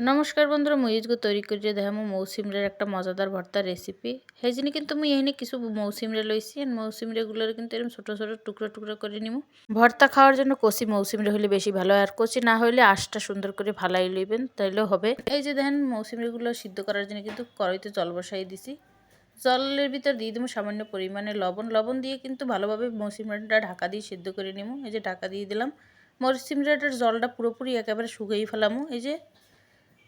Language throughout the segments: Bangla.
নমস্কার বন্ধুরা, মুই আজকে তৈরি করে দেখামু মৌসিমরের একটা মজাদার ভর্তার রেসিপি। সেই জন্য কিন্তু মুই এখানে কিছু মৌসিমরে লইছি। মৌসিমরে গুলোর কিন্তু এরকম ছোট ছোট টুকরো টুকরো করে নিমু। ভর্তা খাওয়ার জন্য কচি মৌসিমরে হলে বেশি ভালো হয়, আর কচি না হলে আঁশটা সুন্দর করে ফালাই লইবেন, তাইলেও হবে। এই যে দেখেন মৌসিমরে গুলো সিদ্ধ করার জন্য কিন্তু কড়াইতে জল বসাই দিছি। জলের ভিতর দিয়ে দেবো সামান্য পরিমাণে লবণ। লবণ দিয়ে কিন্তু ভালোভাবে মৌসিমরাটা ঢাকা দিয়ে সিদ্ধ করে নিমু। এই যে ঢাকা দিয়ে দিলাম। মৌসিমরাটার জলটা পুরোপুরি একেবারে শুকিয়ে ফেলামু। এই যে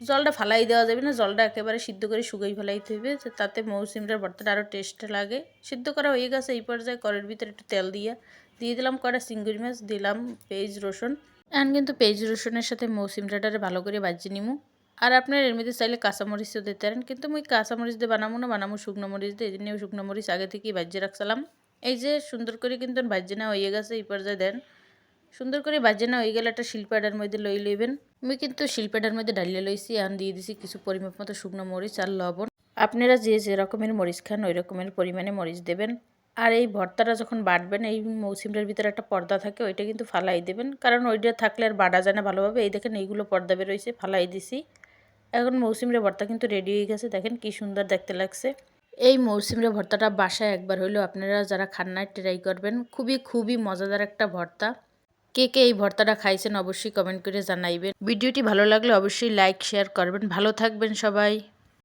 জলটা ফালাই দেওয়া যাবে না, জলটা একেবারে সিদ্ধ করে শুকাই ফেলাইতে হবে, তাতে মৌসিমটার ভর্তাটা আরও টেস্ট লাগে। সিদ্ধ করা হয়ে গেছে। এই পর্যায়ে কড়াইয়ের ভিতরে একটু তেল দিয়ে দিলাম কড়া চিংড়ি মাছ, দিলাম পেঁয়াজ রসুন। এখন কিন্তু পেঁয়াজ রসুনের সাথে মৌসিমটারে ভালো করে ভাজিয়ে নিমু। আর আপনার এর মধ্যে চাইলে কাঁচামরিচও দিতে পারেন, কিন্তু মুই কাঁচামরিচ দিয়ে বানাবো শুকনো মরিচ দিয়ে। এই জন্য শুকনো মরিচ আগে থেকেই ভাজিয়ে রাখছিলাম। এই যে সুন্দর করে কিন্তু ভাজিয়ে নেওয়া হয়ে গেছে। এই পর্যায়ে দেন সুন্দর করে ভাজে না হয়ে গেলে একটা শিলপাটার মধ্যে লই লইবেন। আমি কিন্তু শিলপাটার মধ্যে ডালিয়ে লইছি। এখন দিয়ে দিছি কিছু পরিমাপ মতো শুকনো মরিচ আর লবণ। আপনারা যে রকমের মরিচ খান ওই রকমের পরিমাণে মরিচ দেবেন। আর এই ভর্তাটা যখন বাটবেন, এই মৌসিমটার ভিতরে একটা পর্দা থাকে, ওইটা কিন্তু ফালাই দেবেন, কারণ ওইটা থাকলে আর বাটা যায় না ভালোভাবে। এই দেখেন এইগুলো পর্দা বেরোইছে, ফালাই দিছি। এখন মৌসিমরে ভর্তা কিন্তু রেডি হয়ে গেছে। দেখেন কি সুন্দর দেখতে লাগছে। এই মৌসিমরে ভর্তাটা বাসায় একবার হইলেও আপনারা যারা খান না ট্রাই করবেন। খুবই খুবই মজাদার একটা ভর্তা। কে কে এই ভর্তাটা খাইছেন অবশ্যই কমেন্ট করে জানাইবেন। ভিডিওটি ভালো লাগলে অবশ্যই লাইক শেয়ার করবেন। ভালো থাকবেন সবাই।